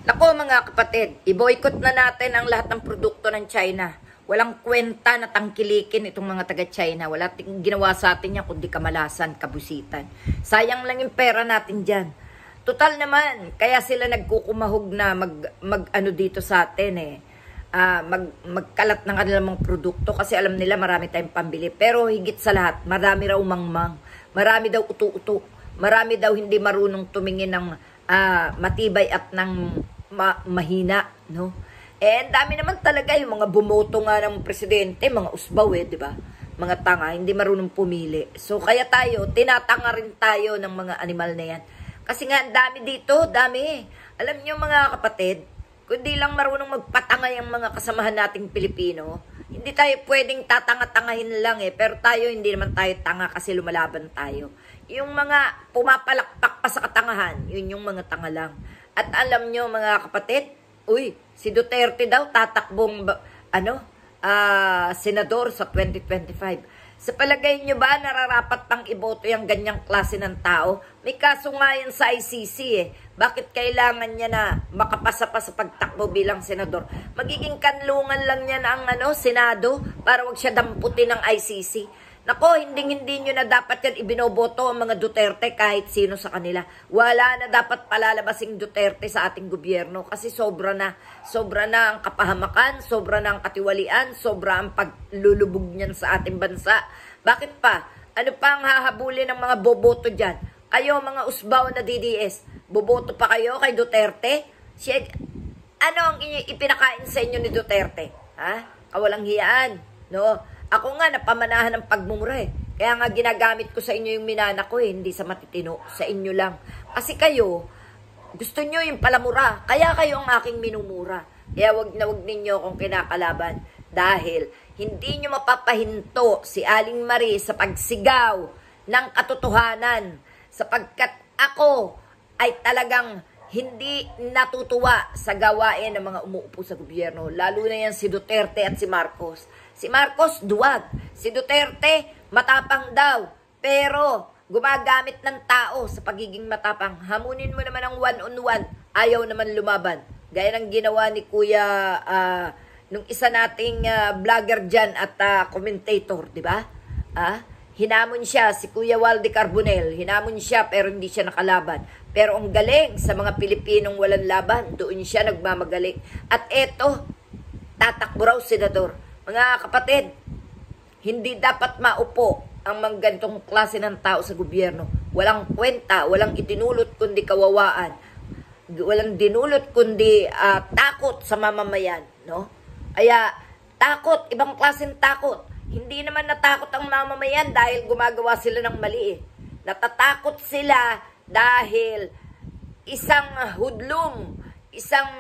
Nako mga kapatid, i-boycott na natin ang lahat ng produkto ng China. Walang kwenta na tangkilikin itong mga taga-China. Wala ginawa sa atin yan kundi kamalasan, kabusitan. Sayang lang yung pera natin dyan. Total naman, kaya sila nagkukumahog na mag dito sa atin magkalat ng kanilang mga produkto kasi alam nila marami tayong pambili. Pero higit sa lahat, marami raw mangmang. Marami daw utu-utu. Marami daw hindi marunong tumingin ng matibay at ng mahina, no? And dami naman talaga yung mga bumoto nga ng presidente, mga usbaw di ba? Mga tanga, hindi marunong pumili. So kaya tayo, tinatanga rin tayo ng mga animal na yan. Kasi nga, dami dito, dami. Alam nyo mga kapatid, kundi lang marunong magpatanga yung mga kasamahan nating Pilipino, hindi tayo pwedeng tatanga-tangahin lang pero tayo, hindi naman tayo tanga kasi lumalaban tayo. Yung mga pumapalakpak pa sa katangahan, yun yung mga tanga lang. At alam nyo mga kapatid, si Duterte daw tatakbong senador sa 2025. Sa palagay nyo ba nararapat pang iboto yung ganyang klase ng tao? May kaso nga yan sa ICC Bakit kailangan niya na makapasa pa sa pagtakbo bilang senador? Magiging kanlungan lang niya ang Senado para wag siya damputin ng ICC. Nako, hindi nyo na dapat yan ibinoboto ang mga Duterte kahit sino sa kanila. Wala na dapat palalabasing Duterte sa ating gobyerno kasi sobra na ang kapahamakan, sobra na ang katiwalian, sobra ang paglulubog niyan sa ating bansa. Bakit pa? Ano pa ang hahabulin ng mga boboto dyan? Kayo mga usbaw na DDS, boboto pa kayo kay Duterte? Ano ang ipinakain sa inyo ni Duterte? Kawalang hiyaan, no? Ako nga, napamanahan ng pagmumura Kaya nga ginagamit ko sa inyo yung minana ko hindi sa matitino, sa inyo lang. Kasi kayo, gusto nyo yung palamura, kaya kayo ang aking minumura. Kaya wag ninyo akong kinakalaban. Dahil hindi nyo mapapahinto si Aling Marie sa pagsigaw ng katotohanan. Sapagkat ako ay talagang hindi natutuwa sa gawain ng mga umuupo sa gobyerno. Lalo na yan si Duterte at si Marcos. Si Marcos, duwag. Si Duterte, matapang daw. Pero, gumagamit ng tao sa pagiging matapang. Hamunin mo naman ang one-on-one. Ayaw naman lumaban. Gaya ng ginawa ni Kuya, nung isa nating vlogger dyan at commentator, di ba? Hinamon siya, si Kuya Walde Carbonell. Hinamon siya pero hindi siya nakalaban. Pero ang galing sa mga Pilipinong walang laban, doon siya nagmamagaling. At eto, tatakbo raw senador. Mga kapatid, hindi dapat maupo ang mga ganitong klase ng tao sa gobyerno. Walang kwenta, walang itinulot kundi kawawaan. Walang dinulot kundi takot sa mamamayan, no? Kaya takot, ibang klaseng takot. Hindi naman natakot ang mamamayan dahil gumagawa sila ng mali Natatakot sila dahil isang hudlum, isang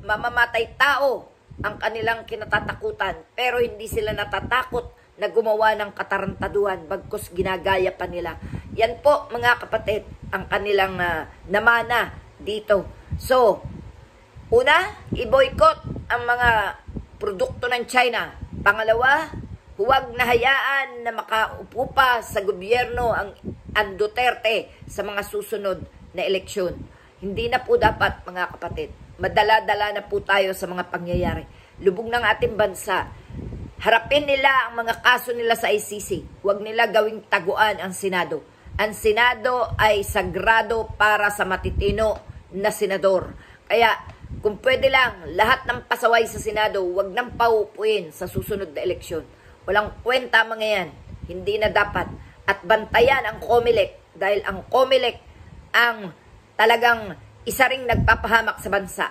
mamamatay tao ang kanilang kinatatakutan. Pero hindi sila natatakot na gumawa ng katarantaduhan bagkus ginagaya pa nila. Yan po mga kapatid ang kanilang namana dito. So, una, i-boycott ang mga produkto ng China. Pangalawa, huwag na hayaan na makaupo pa sa gobyerno ang Duterte sa mga susunod na eleksyon. Hindi na po dapat mga kapatid. Madala-dala na po tayo sa mga pangyayari. Lubog ng ating bansa. Harapin nila ang mga kaso nila sa ICC. Huwag nila gawing taguan ang Senado. Ang Senado ay sagrado para sa matitino na senador. Kaya kung pwede lang, lahat ng pasaway sa Senado, huwag nang paupuin sa susunod na eleksyon. Walang kwenta mga yan. Hindi na dapat. At bantayan ang COMELEC dahil ang COMELEC ang talagang isa ring nagpapahamak sa bansa.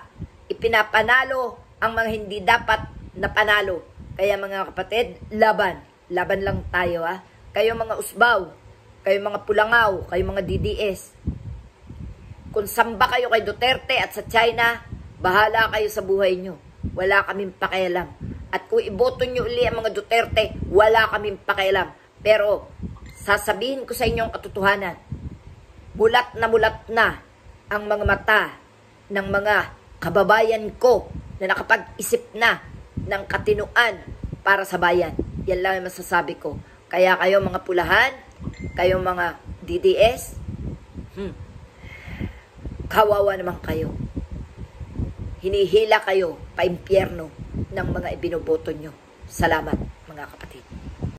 Ipinapanalo ang mga hindi dapat na panalo. Kaya mga kapatid, laban. Laban lang tayo Kayo mga usbaw, kayo mga pulangaw, kayo mga DDS. Kung samba kayo kay Duterte at sa China, bahala kayo sa buhay nyo. Wala kaming pakialam. At kung iboto nyo uli ang mga Duterte, wala kaming pakialam. Pero, sasabihin ko sa inyo ang katotohanan. Mulat na ang mga mata ng mga kababayan ko na nakapag-isip na ng katinuan para sa bayan. Yan lang ang masasabi ko. Kaya kayo mga pulahan, kayo mga DDS, kawawa naman kayo. hinihila kayo pa impyerno ng mga ibinoboto nyo. Salamat mga kapatid.